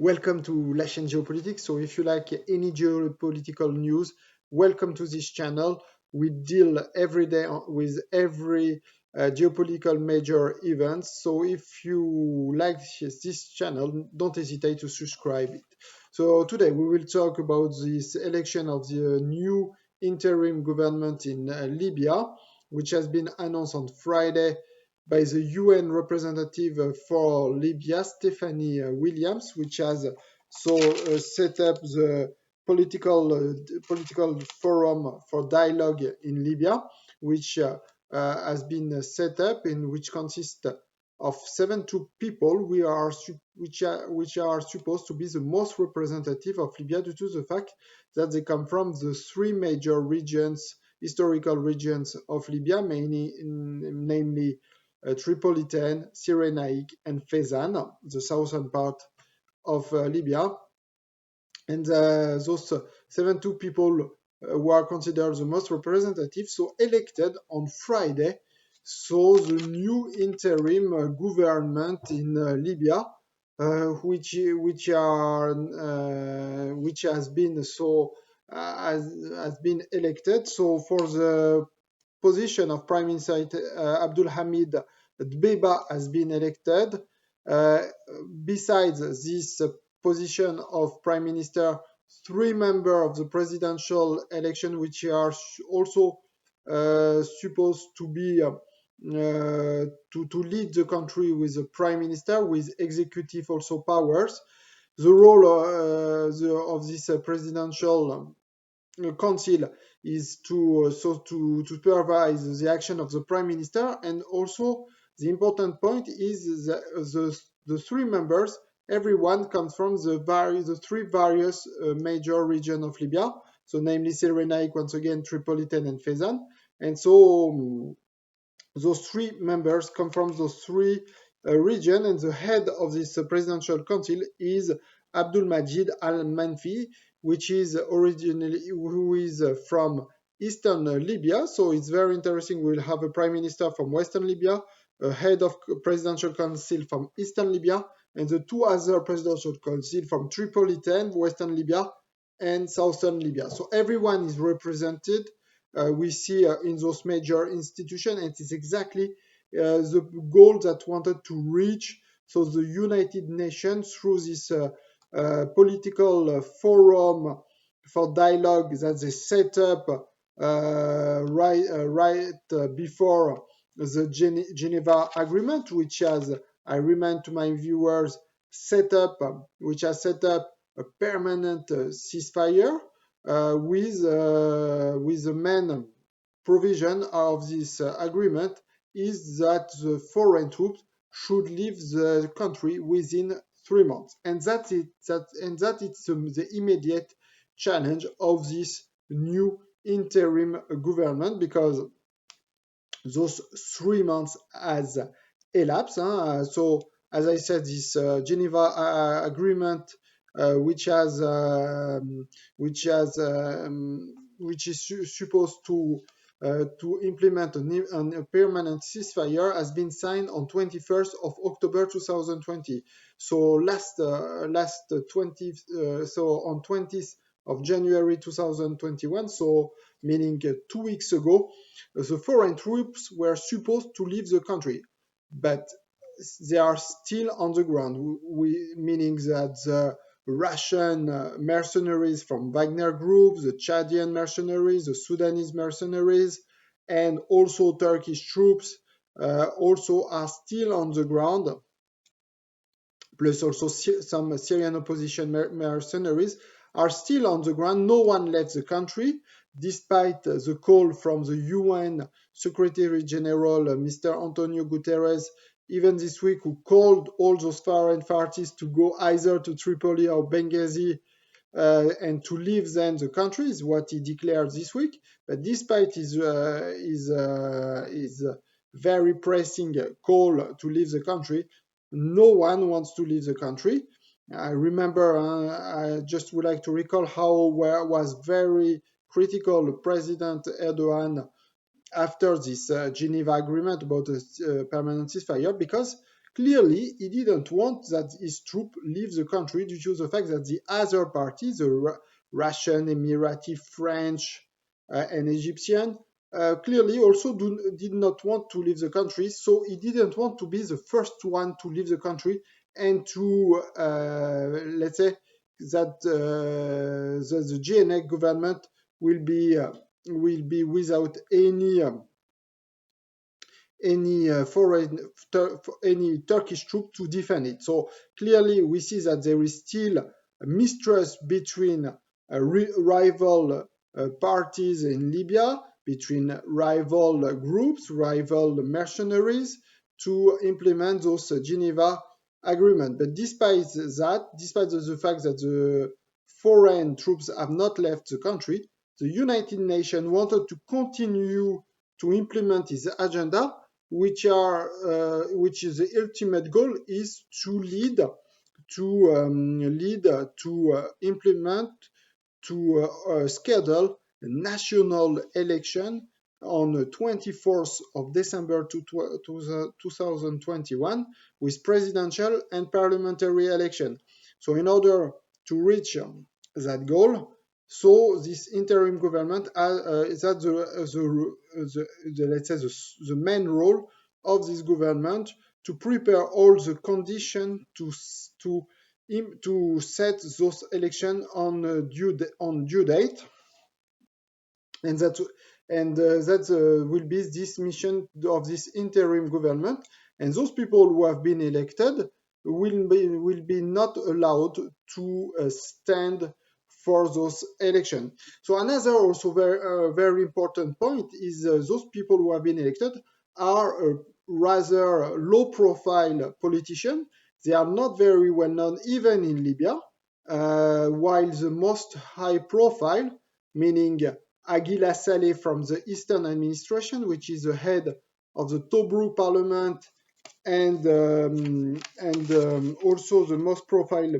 Welcome to La Chaîne Géopolitique. So if you like any geopolitical news, welcome to this channel. We deal every day with every geopolitical major events. So if you like this channel, don't hesitate to subscribe it. So today we will talk about this election of the new interim government in Libya, which has been announced on Friday by the UN representative for Libya, Stephanie Williams, which has set up the political forum for dialogue in Libya, which has been set up in which consists of 72 people which are supposed to be the most representative of Libya due to the fact that they come from the three major regions, historical regions of Libya, namely Tripolitan, Cyrenaic, and Fezzan, the southern part of Libya. And those 72 people who are considered the most representative, so elected on Friday, so the new interim government in Libya, which has been has been elected. So for the position of Prime Minister Abdul Hamid Dbeiba has been elected. Uh, Besides this position of Prime Minister, three members of the presidential election, which are also supposed to be to lead the country with a prime minister with executive also powers. The role of this presidential council is to supervise the action of the prime minister, and also the important point is that the three members, everyone comes from the three various major regions of Libya, so namely Cyrenaic, once again Tripolitan and Fezzan, and so those three members come from those three regions, and the head of this presidential council is Abdul Majid Al Manfi, who is from eastern Libya. So it's very interesting. We'll have a prime minister from western Libya, a head of presidential council from eastern Libya, and the two other presidential council from Tripolitan, western Libya, and southern Libya. So everyone is represented. We see in those major institutions, and it is exactly the goal that wanted to reach. So the United Nations, through this political forum for dialogue that they set up right before the Geneva Agreement, which has, I remind to my viewers, which has set up a permanent ceasefire with the main provision of this agreement is that the foreign troops should leave the country within 3 months, and that's it. That is the immediate challenge of this new interim government, because those 3 months has elapsed. So, as I said, this Geneva agreement, which has which is supposed to implement a permanent ceasefire, has been signed on 21st of October 2020. So last 20 so on 20th of January 2021. So meaning 2 weeks ago, the foreign troops were supposed to leave the country, but they are still on the ground, meaning that the Russian mercenaries from Wagner Group, the Chadian mercenaries, the Sudanese mercenaries, and also Turkish troops also are still on the ground, plus also some Syrian opposition mercenaries are still on the ground. No one left the country, despite the call from the UN Secretary General, Mr. Antonio Guterres, even this week, who called all those foreign parties to go either to Tripoli or Benghazi and to leave then the country, is what he declared this week. But despite his very pressing call to leave the country, no one wants to leave the country. I remember, I just would like to recall how was very critical President Erdogan after this Geneva agreement about a permanent ceasefire, because Clearly, he didn't want that his troops leave the country due to the fact that the other parties, the Russian, Emirati, French, and Egyptian, clearly also did not want to leave the country. So he didn't want to be the first one to leave the country and to, let's say, that the GNA government will be without any foreign any Turkish troop to defend it. So clearly we see that there is still a mistrust between rival parties in Libya, between rival groups, rival mercenaries to implement those Geneva agreement. But despite that, despite the fact that the foreign troops have not left the country, the United Nations wanted to continue to implement its agenda, which is the ultimate goal is to implement to schedule a national election on the 24th of December 2021 with presidential and parliamentary election. So in order to reach that goal, so this interim government is that let's say the main role of this government to prepare all the conditions to set those elections on due date, and that will be this mission of this interim government. And those people who have been elected will be not allowed to stand for those elections. So another also very important point is those people who have been elected are rather low-profile politicians. They are not very well known even in Libya, while the most high-profile, meaning Aguila Saleh from the Eastern Administration, which is the head of the Tobruk Parliament, and also the most profile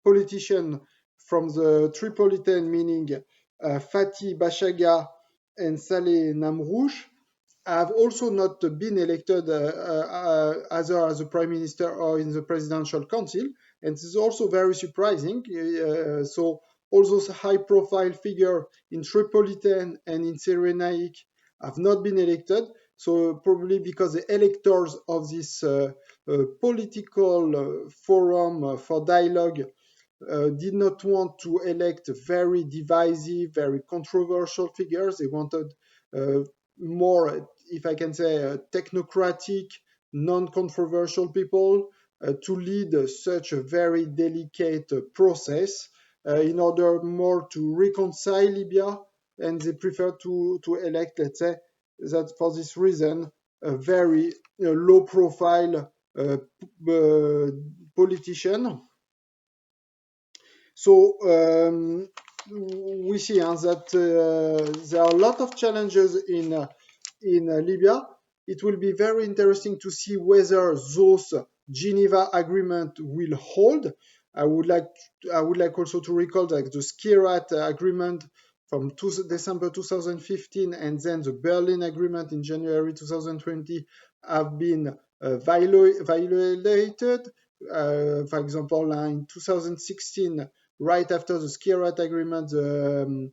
politician from the Tripolitan, meaning Fatih Bashaga and Saleh Namrouche, have also not been elected either as a prime minister or in the presidential council, and this is also very surprising. So all those high-profile figures in Tripolitan and in Cyrenaic have not been elected. So probably because the electors of this political forum for dialogue did not want to elect very divisive, very controversial figures. They wanted more, if I can say, technocratic, non-controversial people to lead such a very delicate process in order more to reconcile Libya, and they prefer to elect, let's say, that for this reason, a very low-profile politician. So we see that there are a lot of challenges in Libya. It will be very interesting to see whether those Geneva agreement will hold. I would like also to recall that the Skhirat agreement from December 2015 and then the Berlin agreement in January 2020 have been violated. For example, in 2016, right after the Skhirat agreement, the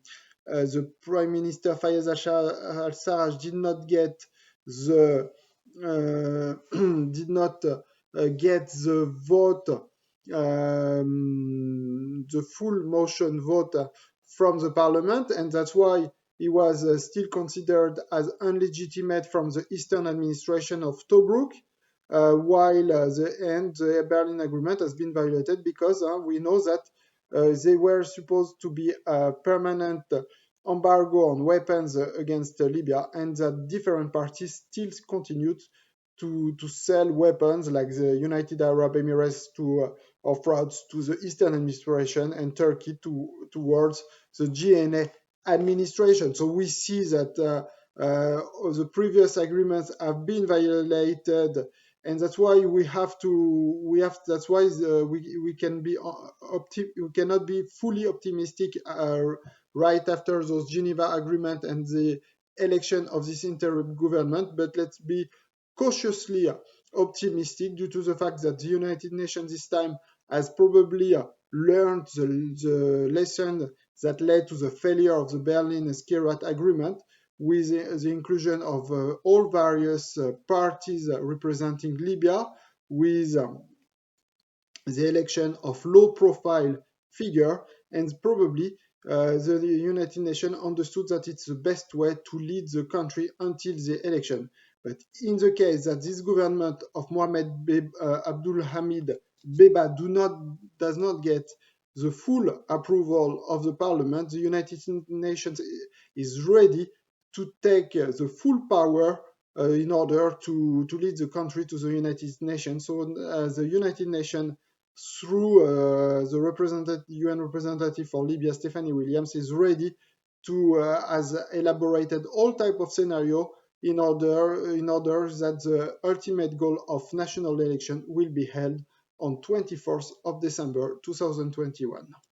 Prime Minister Fayez al-Sarraj did not get the vote, the full motion vote from the parliament, and that's why he was still considered as illegitimate from the Eastern administration of Tobruk. While the Berlin Agreement has been violated because we know that they were supposed to be a permanent embargo on weapons against Libya, and that different parties still continued to sell weapons like the United Arab Emirates or France to the Eastern administration and Turkey towards the GNA administration. So we see that the previous agreements have been violated, and that's why we cannot be fully optimistic right after those Geneva agreement and the election of this interim government, but let's be cautiously optimistic due to the fact that the United Nations this time has probably learned the lesson that led to the failure of the Berlin-Skhirat Agreement, with the inclusion of all various parties representing Libya, with the election of low-profile figure, and probably the United Nations understood that it's the best way to lead the country until the election. But in the case that this government of Mohamed Abdul Hamid Beba does not get the full approval of the parliament, the United Nations is ready to take the full power in order to lead the country to the United Nations. So the United Nations, through the UN representative for Libya, Stephanie Williams, is ready to has elaborated all type of scenario in order that the ultimate goal of national election will be held on 24th of December 2021.